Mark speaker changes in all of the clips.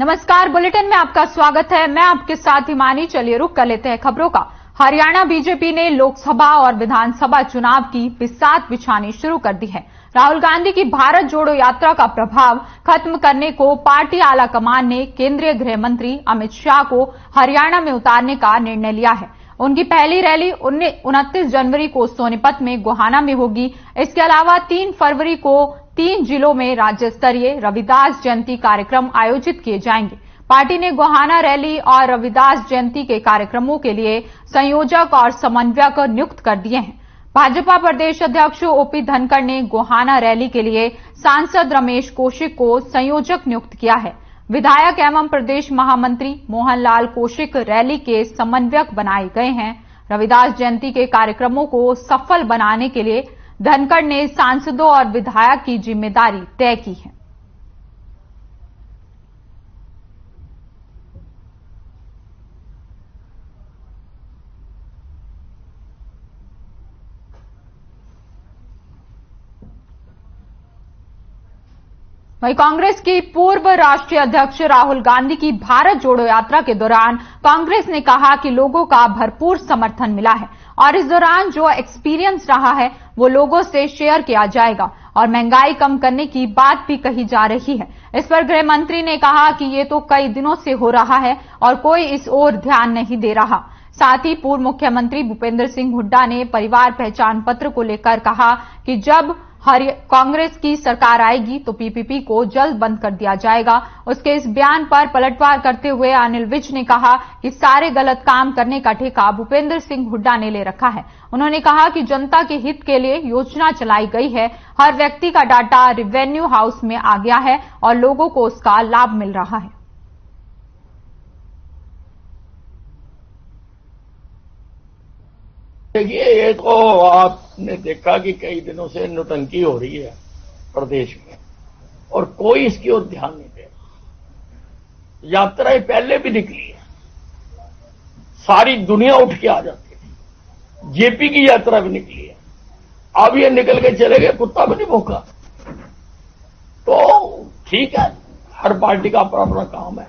Speaker 1: नमस्कार, बुलेटिन में आपका स्वागत है। मैं आपके साथ हिमानी। चलिए रुक कर लेते हैं खबरों का। हरियाणा बीजेपी ने लोकसभा और विधानसभा चुनाव की बिसात बिछानी शुरू कर दी है। राहुल गांधी की भारत जोड़ो यात्रा का प्रभाव खत्म करने को पार्टी आला कमान ने केंद्रीय गृह मंत्री अमित शाह को हरियाणा में उतारने का निर्णय लिया है। उनकी पहली रैली 29 जनवरी को सोनीपत में गोहाना में होगी। इसके अलावा 3 फरवरी को 3 जिलों में राज्य स्तरीय रविदास जयंती कार्यक्रम आयोजित किए जाएंगे। पार्टी ने गोहाना रैली और रविदास जयंती के कार्यक्रमों के लिए संयोजक और समन्वयक नियुक्त कर दिए हैं। भाजपा प्रदेश अध्यक्ष ओपी धनखड़ ने गोहाना रैली के लिए सांसद रमेश कौशिक को संयोजक नियुक्त किया है। विधायक एवं प्रदेश महामंत्री मोहनलाल कौशिक रैली के समन्वयक बनाए गए हैं। रविदास जयंती के कार्यक्रमों को सफल बनाने के लिए धनखड़ ने सांसदों और विधायक की जिम्मेदारी तय की है। वहीं कांग्रेस की पूर्व राष्ट्रीय अध्यक्ष राहुल गांधी की भारत जोड़ो यात्रा के दौरान कांग्रेस ने कहा कि लोगों का भरपूर समर्थन मिला है और इस दौरान जो एक्सपीरियंस रहा है वो लोगों से शेयर किया जाएगा और महंगाई कम करने की बात भी कही जा रही है। इस पर गृह मंत्री ने कहा कि ये तो कई दिनों से हो रहा है और कोई इस ओर ध्यान नहीं दे रहा। साथ ही पूर्व मुख्यमंत्री भूपेंद्र सिंह हुड्डा ने परिवार पहचान पत्र को लेकर कहा कि जब कांग्रेस की सरकार आएगी तो पीपीपी को जल्द बंद कर दिया जाएगा। उसके इस बयान पर पलटवार करते हुए अनिल विज ने कहा कि सारे गलत काम करने का ठेका भूपेंद्र सिंह हुड्डा ने ले रखा है। उन्होंने कहा कि जनता के हित के लिए योजना चलाई गई है। हर व्यक्ति का डाटा रेवेन्यू हाउस में आ गया है और लोगों को उसका लाभ मिल रहा है।
Speaker 2: देखिए, ये तो आपने देखा कि कई दिनों से नौटंकी हो रही है प्रदेश में और कोई इसकी ओर ध्यान नहीं दे रहा। यात्राएं पहले भी निकली है, सारी दुनिया उठ के आ जाती है। जेपी की यात्रा भी निकली है, अब ये निकल के चले गए, कुत्ता भी नहीं भौंका। तो ठीक है, हर पार्टी का अपना अपना काम है।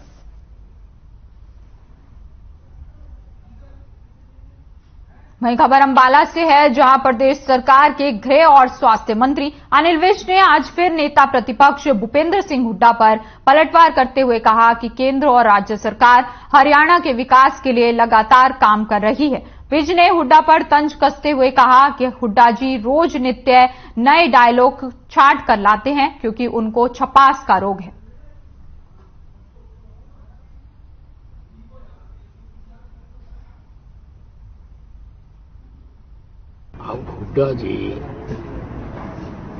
Speaker 1: वहीं खबर अंबाला से है, जहां प्रदेश सरकार के गृह और स्वास्थ्य मंत्री अनिल विज ने आज फिर नेता प्रतिपक्ष भूपेंद्र सिंह हुड्डा पर पलटवार करते हुए कहा कि केंद्र और राज्य सरकार हरियाणा के विकास के लिए लगातार काम कर रही है। विज ने हुड्डा पर तंज कसते हुए कहा कि हुड्डा जी रोज नित्य नए डायलॉग छाट कर लाते हैं क्योंकि उनको छपास का रोग है।
Speaker 2: अब हुड्डा जी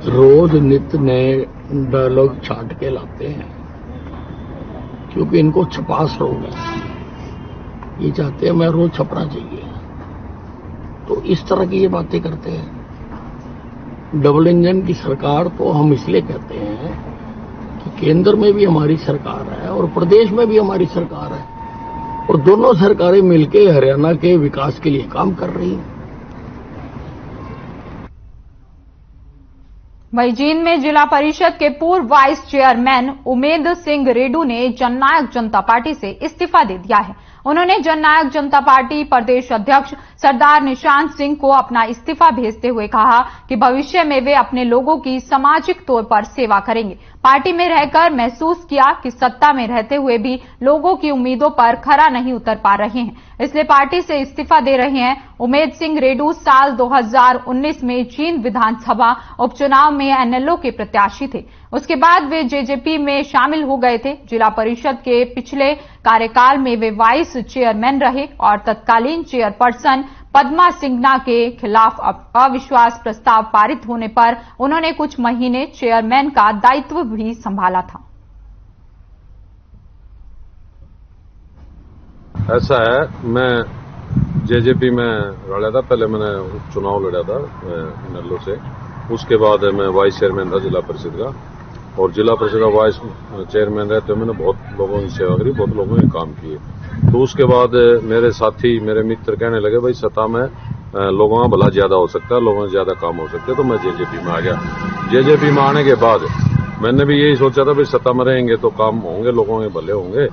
Speaker 2: रोज नित्य नए डायलॉग छाट के लाते हैं क्योंकि इनको छपास रोग है। ये चाहते हैं मैं रोज छपना चाहिए, तो इस तरह की ये बातें करते हैं। डबल इंजन की सरकार तो हम इसलिए कहते हैं कि केंद्र में भी हमारी सरकार है और प्रदेश में भी हमारी सरकार है और दोनों सरकारें मिलकर हरियाणा के विकास के लिए काम कर रही हैं।
Speaker 1: वहीं जींद में जिला परिषद के पूर्व वाइस चेयरमैन उमेद सिंह रेडू ने जननायक जनता पार्टी से इस्तीफा दे दिया है। उन्होंने जननायक जनता पार्टी प्रदेश अध्यक्ष सरदार निशांत सिंह को अपना इस्तीफा भेजते हुए कहा कि भविष्य में वे अपने लोगों की सामाजिक तौर पर सेवा करेंगे। पार्टी में रहकर महसूस किया कि सत्ता में रहते हुए भी लोगों की उम्मीदों पर खरा नहीं उतर पा रहे हैं, इसलिए पार्टी से इस्तीफा दे रहे हैं। उमेद सिंह रेडू साल 2019 में जींद विधानसभा उपचुनाव में एनएलओ के प्रत्याशी थे। उसके बाद वे जेजेपी में शामिल हो गए थे। जिला परिषद के पिछले कार्यकाल में वे वाइस चेयरमैन रहे और तत्कालीन चेयरपर्सन पद्मा सिंघना के खिलाफ अविश्वास प्रस्ताव पारित होने पर उन्होंने कुछ महीने चेयरमैन का दायित्व भी संभाला था।
Speaker 3: ऐसा है, मैं जेजेपी में लड़ा था। पहले मैंने चुनाव लड़ा था नल्लो से, उसके बाद मैं वाइस चेयरमैन था जिला परिषद का और जिला परिषद का वाइस चेयरमैन रहे तो मैंने बहुत लोगों की सेवा करी, बहुत लोगों ने काम किए। तो उसके बाद मेरे साथी मेरे मित्र कहने लगे भाई सत्ता में लोगों का भला ज्यादा हो सकता है, लोगों से ज्यादा काम हो सकते हैं, तो मैं जेजेपी में आ गया। जेजेपी में आने के बाद मैंने भी यही सोचा था, भाई सत्ता में रहेंगे तो काम होंगे, लोगों के भले होंगे,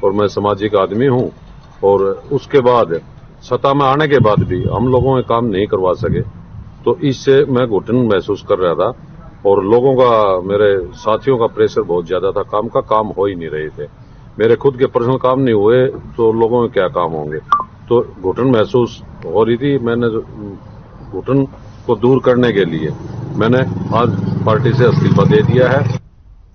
Speaker 3: और मैं सामाजिक आदमी हूं। और उसके बाद सत्ता में आने के बाद भी हम लोगों के काम नहीं करवा सके, तो इससे मैं घुटन महसूस कर रहा था। और लोगों का, मेरे साथियों का प्रेशर बहुत ज्यादा था, काम हो ही नहीं रहे थे। मेरे खुद के पर्सनल काम नहीं हुए तो लोगों के क्या काम होंगे, तो घुटन महसूस हो रही थी। मैंने घुटन को दूर करने के लिए मैंने आज पार्टी से इस्तीफा दे दिया है।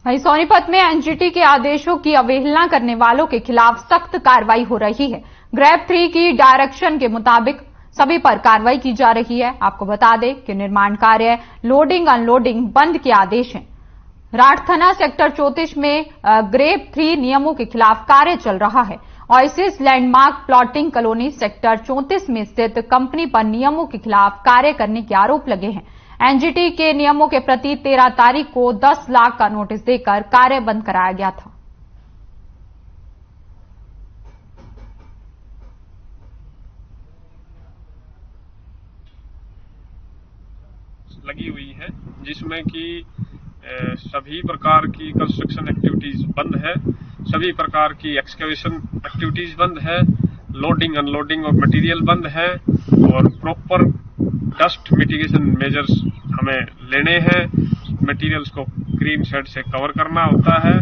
Speaker 1: वहीं सोनीपत में एनजीटी के आदेशों की अवहेलना करने वालों के खिलाफ सख्त कार्रवाई हो रही है। ग्रेड 3 की डायरेक्शन के मुताबिक सभी पर कार्रवाई की जा रही है। आपको बता दें कि निर्माण कार्य, लोडिंग अनलोडिंग बंद के आदेश हैं। राठथना सेक्टर 34 में ग्रेड 3 नियमों के खिलाफ कार्य चल रहा है। Oasis landmark plotting colony sector 34 में स्थित कंपनी पर नियमों के खिलाफ कार्य करने के आरोप लगे हैं। एनजीटी के नियमों के प्रति 13 तारीख को 10 लाख का नोटिस देकर कार्य बंद कराया गया था।
Speaker 4: लगी हुई है, जिसमें कि सभी प्रकार की कंस्ट्रक्शन एक्टिविटीज बंद है, सभी प्रकार की एक्सकेवेशन एक्टिविटीज बंद है, लोडिंग अनलोडिंग और मटेरियल बंद है, और प्रॉपर डस्ट मिटिगेशन मेजर्स हमें लेने हैं। मटेरियल्स को ग्रीन शेड से कवर करना होता है।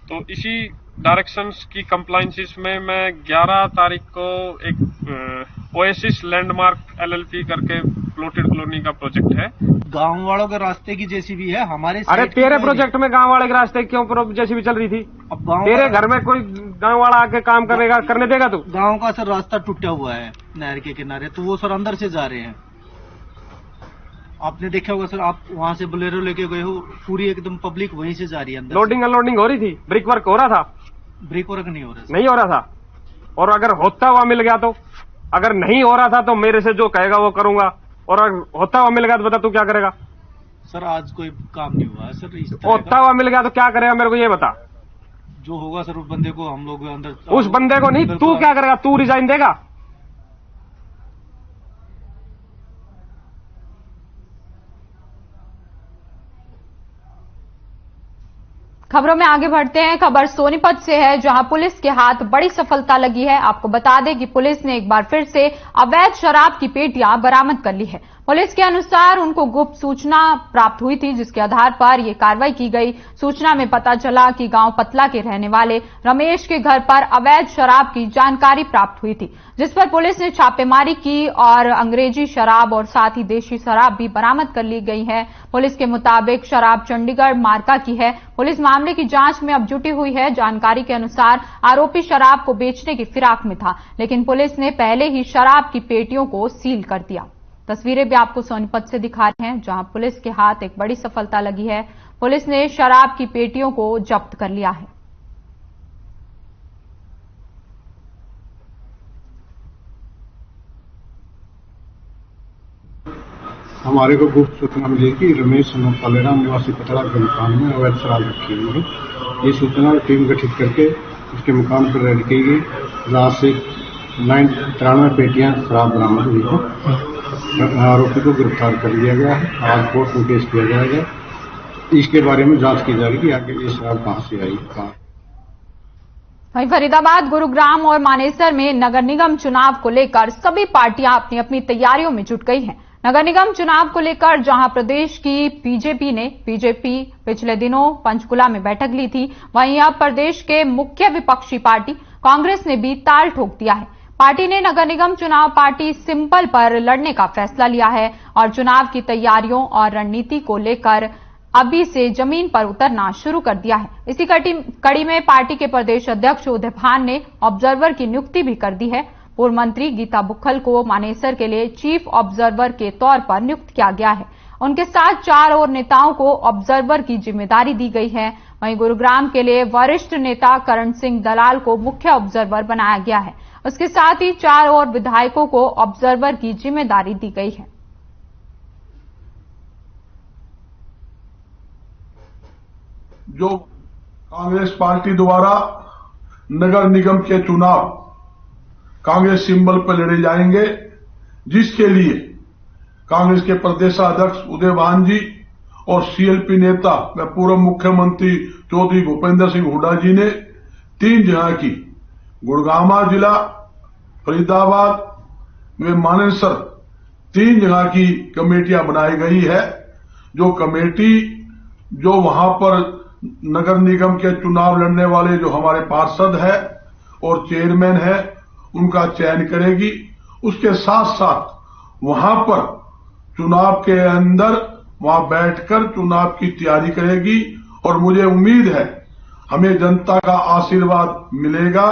Speaker 4: तो इसी डायरेक्शंस की कंप्लायंसेस में मैं 11 तारीख को एक ओएसिस लैंडमार्क एलएलपी करके प्लॉटेड कॉलोनी का प्रोजेक्ट है।
Speaker 5: गांव वालों के रास्ते की जेसीबी है हमारे।
Speaker 6: अरे तेरे प्रोजेक्ट में गांव वाले के रास्ते क्यों जेसीबी चल रही थी?
Speaker 5: अब गांव
Speaker 6: तेरे घर में कोई गांव वाला आके काम करेगा, करने देगा तू?
Speaker 5: गांव का सर रास्ता टूटा हुआ है नहर के किनारे, तो वो सर अंदर से जा रहे हैं। आपने देखा होगा सर, आप वहां से बोलेरो लेके गए हो, पूरी एकदम पब्लिक वहीं से जा रही है अंदर।
Speaker 6: लोडिंग अनलोडिंग हो रही थी, ब्रिक वर्क हो रहा था?
Speaker 5: ब्रिक वर्क नहीं हो रहा,
Speaker 6: नहीं हो रहा था। और अगर होता हुआ मिल गया तो? अगर नहीं हो रहा था तो मेरे से जो कहेगा वो करूंगा, और अगर होता हुआ मिल गया तो बता तू क्या करेगा?
Speaker 5: सर आज कोई काम नहीं हुआ है सर। इस
Speaker 6: होता हुआ मिल गया तो क्या करेगा मेरे को ये बता।
Speaker 5: जो होगा सर उस बंदे को हम लोग अंदर,
Speaker 6: उस बंदे को नहीं, तू क्या करेगा? तू रिजाइन देगा?
Speaker 1: खबरों में आगे बढ़ते हैं। खबर सोनीपत से है, जहां पुलिस के हाथ बड़ी सफलता लगी है। आपको बता दें कि पुलिस ने एक बार फिर से अवैध शराब की पेटियां बरामद कर ली है। पुलिस के अनुसार उनको गुप्त सूचना प्राप्त हुई थी, जिसके आधार पर यह कार्रवाई की गई। सूचना में पता चला कि गांव पतला के रहने वाले रमेश के घर पर अवैध शराब की जानकारी प्राप्त हुई थी, जिस पर पुलिस ने छापेमारी की और अंग्रेजी शराब और साथ ही देशी शराब भी बरामद कर ली गई है। पुलिस के मुताबिक शराब चंडीगढ़ मार्का की है। पुलिस मामले की जांच में अब जुटी हुई है। जानकारी के अनुसार आरोपी शराब को बेचने की फिराक में था, लेकिन पुलिस ने पहले ही शराब की पेटियों को सील कर दिया। तस्वीरें भी आपको सोनीपत से दिखा रहे हैं, जहां पुलिस के हाथ एक बड़ी सफलता लगी है। पुलिस ने शराब की पेटियों को जब्त कर लिया है।
Speaker 7: हमारे को गुप्त सूचना मिली कि रमेश पालेराम निवासी पतला के मकान में अवैध शराब रखी हुई है। ये सूचना टीम गठित करके उसके मकान पर रेड की गई। रात से 93 पेटियां शराब बरामद हुई है। आरोपी को गिरफ्तार कर लिया गया है। आज कोर्ट में पेश किया जाएगा। इसके बारे में जांच की जाएगी कि आगे ये शराब कहां से आई।
Speaker 1: वहीं फरीदाबाद, गुरुग्राम और मानेसर में नगर निगम चुनाव को लेकर सभी पार्टियां अपनी अपनी तैयारियों में जुट गई हैं। नगर निगम चुनाव को लेकर जहां प्रदेश की बीजेपी पिछले दिनों पंचकुला में बैठक ली थी, वहीं अब प्रदेश के मुख्य विपक्षी पार्टी कांग्रेस ने भी ताल ठोक दिया है। पार्टी ने नगर निगम चुनाव पार्टी सिंपल पर लड़ने का फैसला लिया है और चुनाव की तैयारियों और रणनीति को लेकर अभी से जमीन पर उतरना शुरू कर दिया है। इसी कड़ी में पार्टी के प्रदेश अध्यक्ष उदय भान ने ऑब्जर्वर की नियुक्ति भी कर दी है। पूर्व मंत्री गीता बुक्खल को मानेसर के लिए चीफ ऑब्जर्वर के तौर पर नियुक्त किया गया है। उनके साथ 4 और नेताओं को ऑब्जर्वर की जिम्मेदारी दी गई है। वहीं गुरुग्राम के लिए वरिष्ठ नेता करण सिंह दलाल को मुख्य ऑब्जर्वर बनाया गया है। उसके साथ ही 4 और विधायकों को ऑब्जर्वर की जिम्मेदारी दी गई है।
Speaker 8: जो कांग्रेस पार्टी द्वारा नगर निगम के चुनाव कांग्रेस सिंबल पर लड़े जाएंगे, जिसके लिए कांग्रेस के प्रदेशाध्यक्ष उदय भान जी और सीएलपी नेता व पूर्व मुख्यमंत्री चौधरी भूपेंद्र सिंह हुड्डा जी ने 3 जगह की गुड़गामा जिला, फरीदाबाद व मानेसर 3 जगह की कमेटियां बनाई गई है। जो कमेटी जो वहां पर नगर निगम के चुनाव लड़ने वाले जो हमारे पार्षद है और चेयरमैन है उनका चयन करेगी। उसके साथ साथ वहां पर चुनाव के अंदर वहां बैठकर चुनाव की तैयारी करेगी और मुझे उम्मीद है हमें जनता का आशीर्वाद मिलेगा।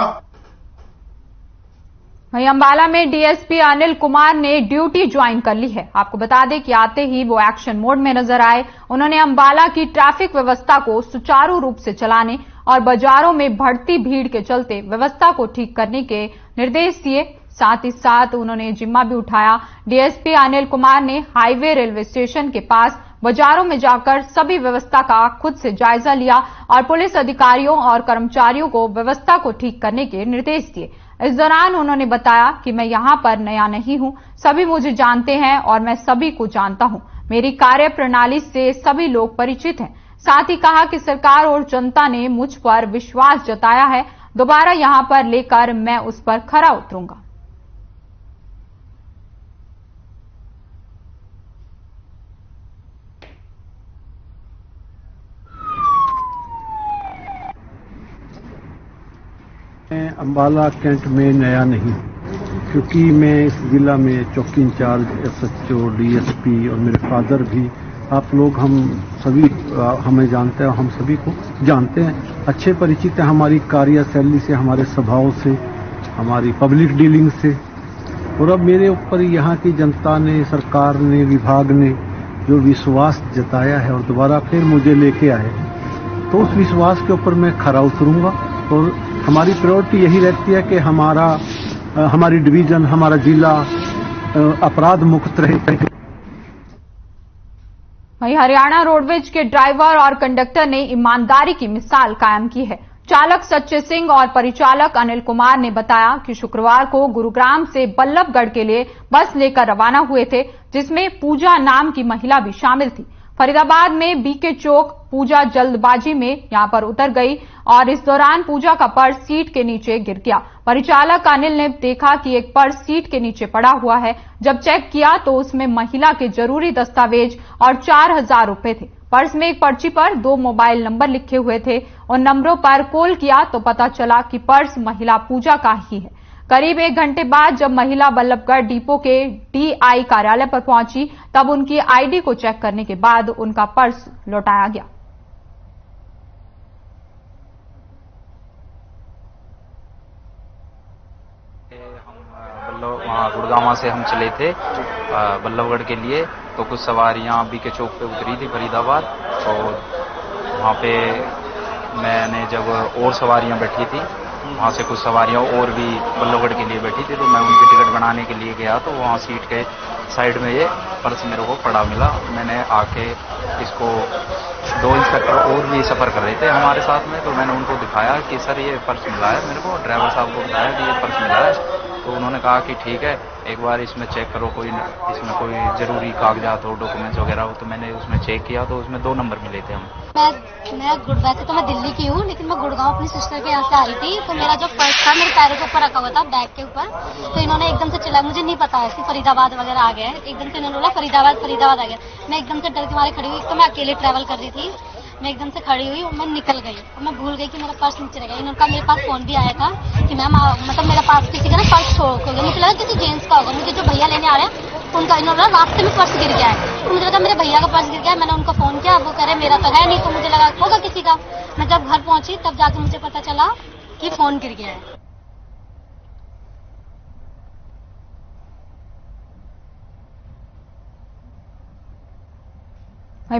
Speaker 1: वहीं अंबाला में डीएसपी अनिल कुमार ने ड्यूटी ज्वाइन कर ली है। आपको बता दें कि आते ही वो एक्शन मोड में नजर आए। उन्होंने अंबाला की ट्रैफिक व्यवस्था को सुचारू रूप से चलाने और बाजारों में बढ़ती भीड़ के चलते व्यवस्था को ठीक करने के निर्देश दिए। साथ ही साथ उन्होंने जिम्मा भी उठाया। डीएसपी अनिल कुमार ने हाईवे रेलवे स्टेशन के पास बाजारों में जाकर सभी व्यवस्था का खुद से जायजा लिया और पुलिस अधिकारियों और कर्मचारियों को व्यवस्था को ठीक करने के निर्देश दिए। इस दौरान उन्होंने बताया कि मैं यहां पर नया नहीं हूं, सभी मुझे जानते हैं और मैं सभी को जानता हूं। मेरी कार्य प्रणाली से सभी लोग परिचित हैं। साथ ही कहा कि सरकार और जनता ने मुझ पर विश्वास जताया है, दोबारा यहां पर लेकर मैं उस पर खरा उतरूंगा।
Speaker 9: मैं अंबाला कैंट में नया नहीं, क्योंकि मैं इस जिला में चौकी इंचार्ज, एसएचओ, डीएसपी और मेरे फादर भी, आप लोग हम सभी हमें जानते हैं, हम सभी को जानते हैं, अच्छे परिचित हैं हमारी कार्यशैली से, हमारे स्वभाव से, हमारी पब्लिक डीलिंग से। और अब मेरे ऊपर यहाँ की जनता ने, सरकार ने, विभाग ने जो विश्वास जताया है और दोबारा फिर मुझे लेके आए, तो उस विश्वास के ऊपर मैं खरा उतरूंगा। और हमारी प्रायोरिटी यही रहती है कि हमारी डिवीजन, हमारा जिला अपराध मुक्त रहे।
Speaker 1: वहीं हरियाणा रोडवेज के ड्राइवर और कंडक्टर ने ईमानदारी की मिसाल कायम की है। चालक सच्चे सिंह और परिचालक अनिल कुमार ने बताया कि शुक्रवार को गुरुग्राम से बल्लभगढ़ के लिए बस लेकर रवाना हुए थे, जिसमें पूजा नाम की महिला भी शामिल थी। फरीदाबाद में बीके चौक पूजा जल्दबाजी में यहां पर उतर गई और इस दौरान पूजा का पर्स सीट के नीचे गिर गया। परिचालक अनिल ने देखा कि एक पर्स सीट के नीचे पड़ा हुआ है। जब चेक किया तो उसमें महिला के जरूरी दस्तावेज और 4000 रुपए थे। पर्स में एक पर्ची पर 2 मोबाइल नंबर लिखे हुए थे। उन नंबरों पर कॉल किया तो पता चला कि पर्स महिला पूजा का ही है। करीब 1 घंटे बाद जब महिला बल्लभगढ़ डिपो के डीआई कार्यालय पर पहुंची, तब उनकी आईडी को चेक करने के बाद उनका पर्स लौटाया गया।
Speaker 10: वहाँ गुड़गामा से हम चले थे बल्लभगढ़ के लिए, तो कुछ सवारियाँ बीके चौक पे उतरी थी फरीदाबाद, और वहाँ पे मैंने जब और सवारियाँ बैठी थी, वहाँ से कुछ सवारियाँ और भी बल्लभगढ़ के लिए बैठी थी, तो मैं उनकी टिकट बनाने के लिए गया, तो वहाँ सीट के साइड में ये पर्स मेरे को पड़ा मिला। मैंने आके इसको 2 इंस्पेक्टर और भी सफ़र कर रहे थे हमारे साथ में, तो मैंने उनको दिखाया कि सर ये पर्स मिला है मेरे को। ड्राइवर साहब को बताया कि ये पर्स मिला है, तो उन्होंने कहा कि ठीक है, एक बार इसमें चेक करो, इसमें कोई ज़रूरी कागजात हो, डॉक्यूमेंट्स वगैरह हो। तो मैंने उसमें चेक किया तो उसमें 2 नंबर मिले थे हम।
Speaker 11: वैसे तो मैं दिल्ली की हूँ, लेकिन मैं गुड़गांव अपनी सिस्टर के यहाँ से आई थी, तो मेरा जो पर्स था मेरे पैरों के ऊपर रखा हुआ था, बैग के ऊपर। तो इन्होंने एकदम से चिल्लाया, मुझे नहीं पता है फरीदाबाद वगैरह आ गया है, एकदम से इन्होंने बोला फरीदाबाद आ गया। मैं एकदम से डर के मारे खड़ी हुई, तो मैं अकेले ट्रैवल कर रही थी, मैं एकदम से खड़ी हुई और मैं निकल गई और मैं भूल गई कि मेरा पर्स नीचे रह गया। इनका मेरे पास फोन भी आया था कि मैम मतलब मेरे पास किसी का ना पर्स छोड़ गया, मुझे लगा किसी जेंट्स का होगा। मुझे जो भैया लेने आ रहे हैं उनका, इन्होंने रास्ते में पर्स गिर गया है, तो मुझे लगा मेरे भैया का पर्स गिर गया है। मैंने उनको फोन किया, वो कह रहे मेरा तो है नहीं, तो मुझे लगा होगा किसी का। मैं जब घर पहुंची तब जाके मुझे पता चला कि फोन गिर गया है।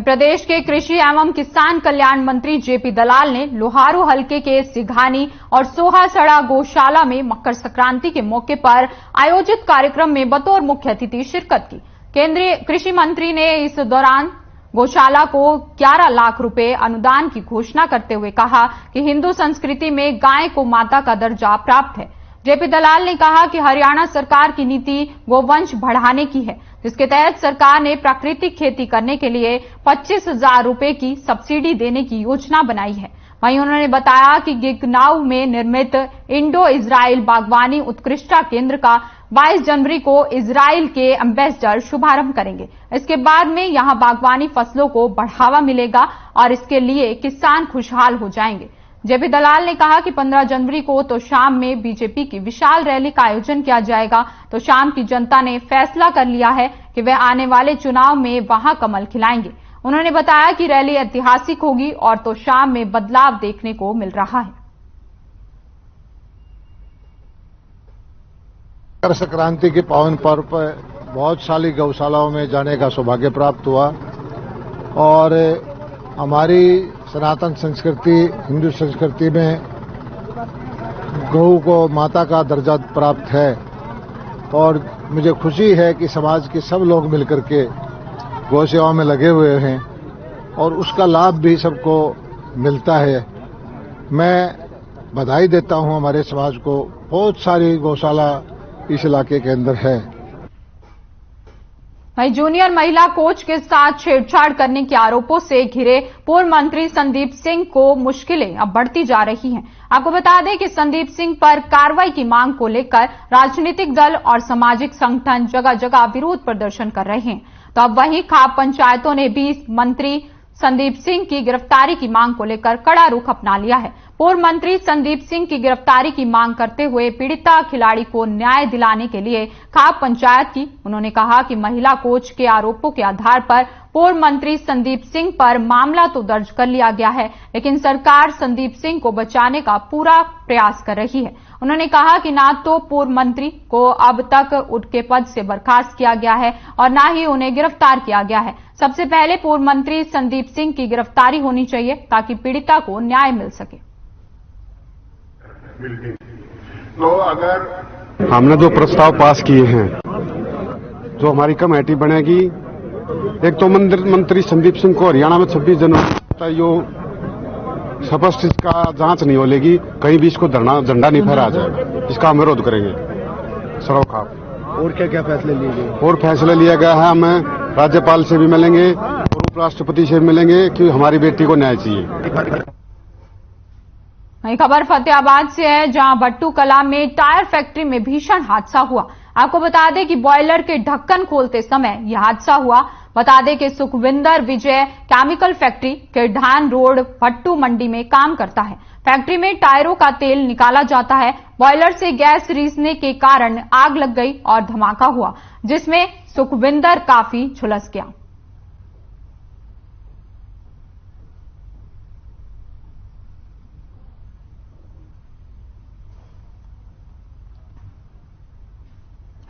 Speaker 1: प्रदेश के कृषि एवं किसान कल्याण मंत्री जेपी दलाल ने लोहारू हलके के सिघानी और सोहासड़ा गौशाला में मकर संक्रांति के मौके पर आयोजित कार्यक्रम में बतौर मुख्य अतिथि शिरकत की। केंद्रीय कृषि मंत्री ने इस दौरान गौशाला को 11 लाख रुपए अनुदान की घोषणा करते हुए कहा कि हिंदू संस्कृति में गाय को माता का दर्जा प्राप्त है। जेपी दलाल ने कहा कि हरियाणा सरकार की नीति गोवंश बढ़ाने की है, जिसके तहत सरकार ने प्राकृतिक खेती करने के लिए 25,000 रुपए की सब्सिडी देने की योजना बनाई है। वहीं उन्होंने बताया कि गिगनाऊ में निर्मित इंडो इजराइल बागवानी उत्कृष्टता केंद्र का 22 जनवरी को इजराइल के एम्बेसडर शुभारंभ करेंगे। इसके बाद में यहां बागवानी फसलों को बढ़ावा मिलेगा और इसके लिए किसान खुशहाल हो जाएंगे। जेपी दलाल ने कहा कि 15 जनवरी को तो शाम में बीजेपी की विशाल रैली का आयोजन किया जाएगा, तो शाम की जनता ने फैसला कर लिया है कि वे आने वाले चुनाव में वहां कमल खिलाएंगे। उन्होंने बताया कि रैली ऐतिहासिक होगी और तो शाम में बदलाव देखने को मिल रहा है।
Speaker 12: मकर संक्रांति के पावन पर्व पर बहुत सारी गौशालाओं में जाने का सौभाग्य प्राप्त हुआ और हमारी सनातन संस्कृति, हिंदू संस्कृति में गौ को माता का दर्जा प्राप्त है और मुझे खुशी है कि समाज के सब लोग मिलकर के गौ सेवा में लगे हुए हैं और उसका लाभ भी सबको मिलता है। मैं बधाई देता हूं हमारे समाज को। बहुत सारी गौशाला इस इलाके के अंदर है।
Speaker 1: वहीं जूनियर महिला कोच के साथ छेड़छाड़ करने के आरोपों से घिरे पूर्व मंत्री संदीप सिंह को मुश्किलें अब बढ़ती जा रही हैं। आपको बता दें कि संदीप सिंह पर कार्रवाई की मांग को लेकर राजनीतिक दल और सामाजिक संगठन जगह जगह विरोध प्रदर्शन कर रहे हैं। तो अब वहीं खाप पंचायतों ने भी मंत्री संदीप सिंह की गिरफ्तारी की मांग को लेकर कड़ा रुख अपना लिया है। पूर्व मंत्री संदीप सिंह की गिरफ्तारी की मांग करते हुए पीड़िता खिलाड़ी को न्याय दिलाने के लिए खाप पंचायत की। उन्होंने कहा कि महिला कोच के आरोपों के आधार पर पूर्व मंत्री संदीप सिंह पर मामला तो दर्ज कर लिया गया है, लेकिन सरकार संदीप सिंह को बचाने का पूरा प्रयास कर रही है। उन्होंने कहा कि ना तो पूर्व मंत्री को अब तक उनके पद से बर्खास्त किया गया है और ना ही उन्हें गिरफ्तार किया गया है। सबसे पहले पूर्व मंत्री संदीप सिंह की गिरफ्तारी होनी चाहिए ताकि पीड़िता को न्याय मिल सके।
Speaker 8: तो अगर
Speaker 13: हमने जो प्रस्ताव पास किए हैं, जो हमारी कमेटी बनेगी, एक तो मंत्री संदीप सिंह को हरियाणा में 26 जनवरी यो स्पष्ट इसका जांच नहीं होगी, कहीं भी इसको झंडा नहीं फहराया जाएगा, इसका हम विरोध करेंगे सरोखाप।
Speaker 12: और क्या क्या फैसले लिए गए?
Speaker 13: और फैसला लिया गया है, हमें राज्यपाल से भी मिलेंगे और उपराष्ट्रपति से भी मिलेंगे कि हमारी बेटी को न्याय चाहिए।
Speaker 1: वहीं खबर फतेहाबाद से है, जहां भट्टू कला में टायर फैक्ट्री में भीषण हादसा हुआ। आपको बता दें कि बॉयलर के ढक्कन खोलते समय यह हादसा हुआ। बता दें कि सुखविंदर विजय केमिकल फैक्ट्री किरधान रोड भट्टू मंडी में काम करता है। फैक्ट्री में टायरों का तेल निकाला जाता है। बॉयलर से गैस रिसने के कारण आग लग गई और धमाका हुआ, जिसमें सुखविंदर काफी झुलस गया।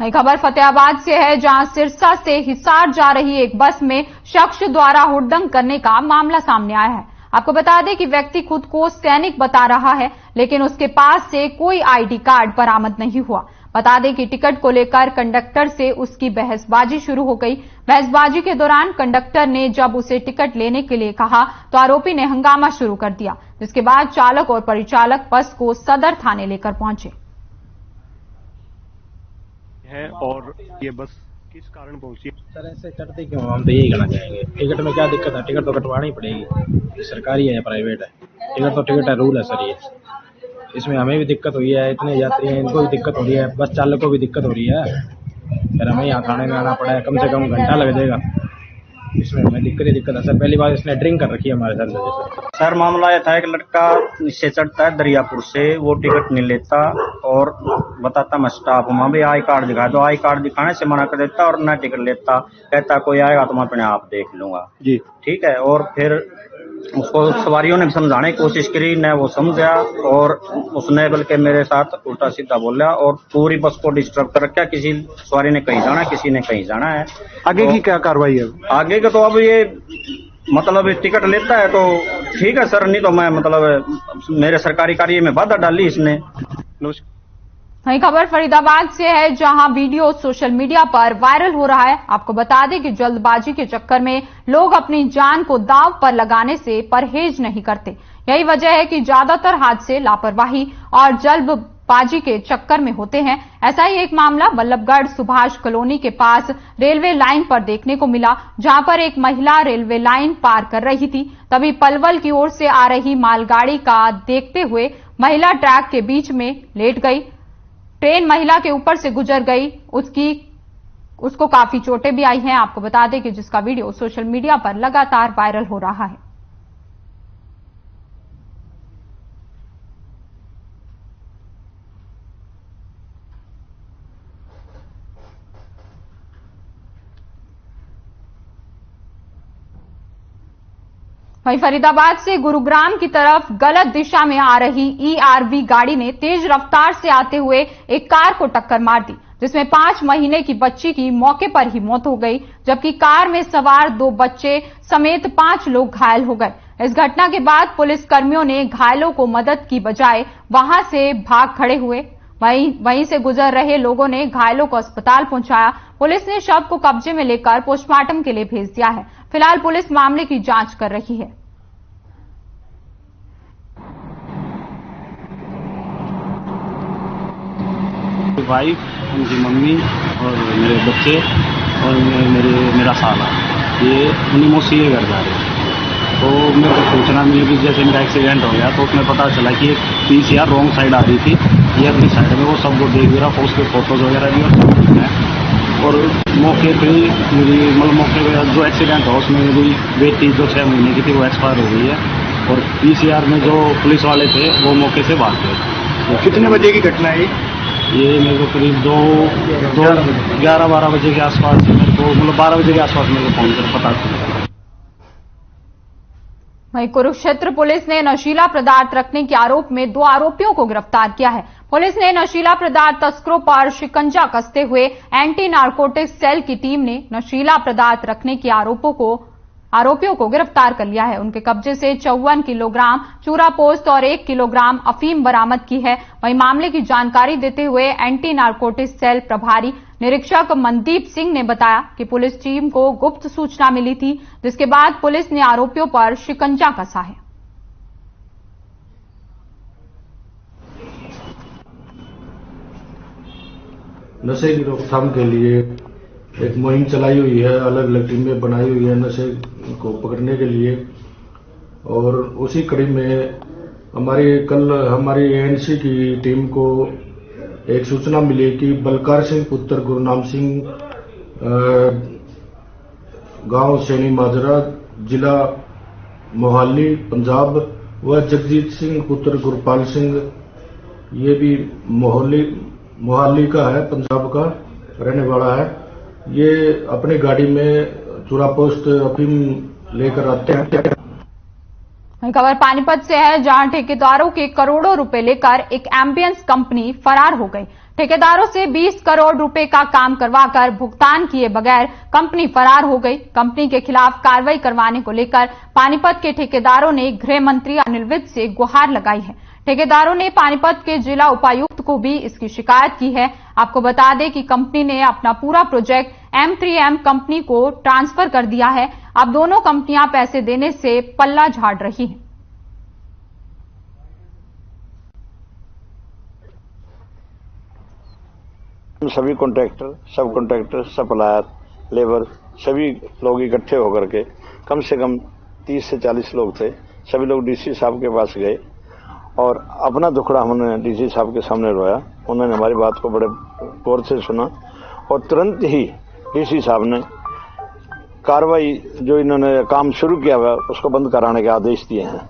Speaker 1: खबर फतेहाबाद से है, जहां सिरसा से हिसार जा रही एक बस में शख्स द्वारा हुड़दंग करने का मामला सामने आया है। आपको बता दें कि व्यक्ति खुद को सैनिक बता रहा है, लेकिन उसके पास से कोई आईडी कार्ड बरामद नहीं हुआ। बता दें कि टिकट को लेकर कंडक्टर से उसकी बहसबाजी शुरू हो गई। बहसबाजी के दौरान कंडक्टर ने जब उसे टिकट लेने के लिए कहा तो आरोपी ने हंगामा शुरू कर दिया, जिसके बाद चालक और परिचालक बस को सदर थाने लेकर पहुंचे।
Speaker 14: है और ये बस किस कारण पहुंची?
Speaker 15: सर ऐसे करते क्यों? हम तो यही कहना चाहेंगे, टिकट में क्या दिक्कत है? टिकट तो कटवानी पड़ेगी, सरकारी है या प्राइवेट है, टिकट तो टिकट है, रूल है सर। ये इसमें हमें भी दिक्कत हुई है, इतने यात्री हैं, इनको भी दिक्कत हो रही है, बस चालक को भी दिक्कत हो रही है। फिर हमें यहाँ थाने में आना पड़ा है, कम से कम घंटा लग जाएगा। इसमें हमें दिक्कत ही दिक्कत है सर। पहली बार इसने ड्रिंक कर रखी है हमारे साथ।
Speaker 16: सर मामला यह था, एक लड़का नीचे चढ़ता है दरियापुर से, वो टिकट नहीं लेता और बताता मैं स्टाफ हूँ, भी आई कार्ड दिखा दो। आई कार्ड दिखाने से मना कर देता और न टिकट लेता, कहता कोई आएगा तो मैं अपने आप देख लूंगा जी, ठीक है। और फिर उसको सवारियों ने समझाने की कोशिश करी, न वो समझा और उसने बल्कि मेरे साथ उल्टा सीधा बोला और पूरी बस को डिस्टर्ब कर रखा। किसी सवारी ने कहीं जाना, किसी ने कहीं जाना है।
Speaker 13: आगे की क्या कार्रवाई है? आगे
Speaker 16: का तो अब ये मतलब टिकट लेता है तो ठीक है सर, नहीं तो मैं मतलब मेरे सरकारी कार्य में बाधा डाली इसने।
Speaker 1: वहीं खबर फरीदाबाद से है, जहां वीडियो सोशल मीडिया पर वायरल हो रहा है। आपको बता दें कि जल्दबाजी के चक्कर में लोग अपनी जान को दांव पर लगाने से परहेज नहीं करते। यही वजह है कि ज्यादातर हादसे लापरवाही और बाजी के चक्कर में होते हैं। ऐसा ही एक मामला बल्लभगढ़ सुभाष कॉलोनी के पास रेलवे लाइन पर देखने को मिला, जहां पर एक महिला रेलवे लाइन पार कर रही थी। तभी पलवल की ओर से आ रही मालगाड़ी का देखते हुए महिला ट्रैक के बीच में लेट गई। ट्रेन महिला के ऊपर से गुजर गई। उसको काफी चोटें भी आई हैं। आपको बता दें कि जिसका वीडियो सोशल मीडिया पर लगातार वायरल हो रहा है। वहीं फरीदाबाद से गुरुग्राम की तरफ गलत दिशा में आ रही ERV गाड़ी ने तेज रफ्तार से आते हुए एक कार को टक्कर मार दी, जिसमें 5 महीने की बच्ची की मौके पर ही मौत हो गई, जबकि कार में सवार 2 बच्चे समेत 5 लोग घायल हो गए। इस घटना के बाद पुलिस कर्मियों ने घायलों को मदद की बजाय वहां से भाग खड़े हुए। वहीं से गुजर रहे लोगों ने घायलों को अस्पताल पहुंचाया। पुलिस ने शव को कब्जे में लेकर पोस्टमार्टम के लिए भेज दिया है। फिलहाल पुलिस मामले की जांच कर रही है।
Speaker 15: वाइफ, उनकी मम्मी और मेरे बच्चे और मेरा साला, ये उन्हीं मौसी के घर जा रहे हैं। तो मेरे को सूचना मिली कि जैसे इनका एक्सीडेंट हो गया, तो उसमें पता चला कि एक PCR रॉन्ग साइड आ रही थी, ये अपनी साइड में वो सब को देख रहा, तो उसके फोटोज वगैरह भी और मौके पे मतलब मौके पे जो एक्सीडेंट हुआ उसमें मेरी बेटी जो 6 महीने की थी वो एक्सपायर हो गई है। और PCR में जो पुलिस वाले थे वो मौके से भाग गए।
Speaker 14: तो कितने बजे की घटना है
Speaker 15: ये मेरे को करीब 11-12 बजे के आसपास मेरे को मतलब 12 बजे के आसपास मेरे को फोन कर पता चला।
Speaker 1: वहीं कुरुक्षेत्र पुलिस ने नशीला पदार्थ रखने के आरोप में 2 आरोपियों को गिरफ्तार किया है। पुलिस ने नशीला पदार्थ तस्करों पर शिकंजा कसते हुए एंटी नारकोटिक्स सेल की टीम ने नशीला पदार्थ रखने के आरोपियों को गिरफ्तार कर लिया है। उनके कब्जे से 54 किलोग्राम चूरा पोस्त और 1 किलोग्राम अफीम बरामद की है। वहीं मामले की जानकारी देते हुए एंटी नारकोटिक्स सेल प्रभारी निरीक्षक मनदीप सिंह ने बताया कि पुलिस टीम को गुप्त सूचना मिली थी, जिसके बाद पुलिस ने आरोपियों पर शिकंजा कसा है।
Speaker 9: नशे की रोकथाम के लिए एक मुहिम चलाई हुई है, अलग अलग टीमें बनाई हुई है नशे को पकड़ने के लिए। और उसी कड़ी में कल हमारी ANC की टीम को एक सूचना मिली कि बलकार सिंह पुत्र गुरनाम सिंह, गांव सैनी माजरा, जिला मोहाली, पंजाब, व जगजीत सिंह पुत्र गुरपाल सिंह, ये भी मोहाली का है, पंजाब का रहने वाला है। ये अपनी गाड़ी में चूरा पोस्त अफीम लेकर आते हैं।
Speaker 1: खबर पानीपत से है, जहां ठेकेदारों के करोड़ों रुपए लेकर एक एम्बियंस कंपनी फरार हो गई। ठेकेदारों से 20 करोड़ रुपए का काम करवाकर भुगतान किए बगैर कंपनी फरार हो गई। कंपनी के खिलाफ कार्रवाई करवाने को लेकर पानीपत के ठेकेदारों ने गृह मंत्री अनिल विज से गुहार लगाई है। ठेकेदारों ने पानीपत के जिला उपायुक्त को भी इसकी शिकायत की है। आपको बता दें कि कंपनी ने अपना पूरा प्रोजेक्ट M3M कंपनी को ट्रांसफर कर दिया है। अब दोनों कंपनियां पैसे देने से पल्ला झाड़ रही हैं।
Speaker 17: सभी कॉन्ट्रैक्टर, सब कॉन्ट्रैक्टर, सप्लायर, लेबर सभी लोग इकट्ठे होकर के कम से कम 30 से 40 लोग थे। सभी लोग DC साहब के पास गए और अपना दुखड़ा हमने DC साहब के सामने रोया। उन्होंने हमारी बात को बड़े गौर से सुना और तुरंत ही DC साहब ने कार्रवाई जो इन्होंने काम शुरू किया हुआ उसको बंद कराने के आदेश दिए हैं।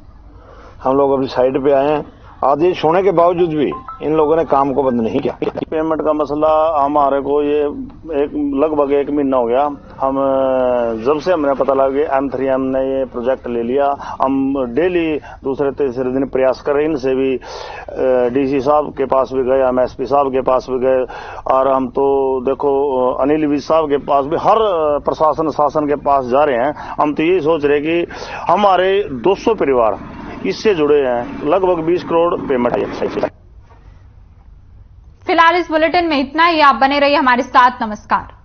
Speaker 17: हम लोग अभी साइड पे आए हैं। आदेश होने के बावजूद भी इन लोगों ने काम को बंद नहीं किया।
Speaker 18: पेमेंट का मसला हमारे को ये लगभग 1 महीना हो गया। हम जब से हमने पता लगा कि M3M ने ये प्रोजेक्ट ले लिया, हम डेली दूसरे तीसरे दिन प्रयास कर रहे हैं। इनसे भी DC साहब के पास भी गए, MSP साहब के पास भी गए और हम तो देखो अनिल विज साहब के पास भी, हर प्रशासन शासन के पास जा रहे हैं। हम तो यही सोच रहे कि हमारे 200 परिवार इससे जुड़े हैं, लगभग 20 करोड़ पेमेंट है।
Speaker 1: फिलहाल इस बुलेटिन में इतना ही। आप बने रहिए हमारे साथ। नमस्कार।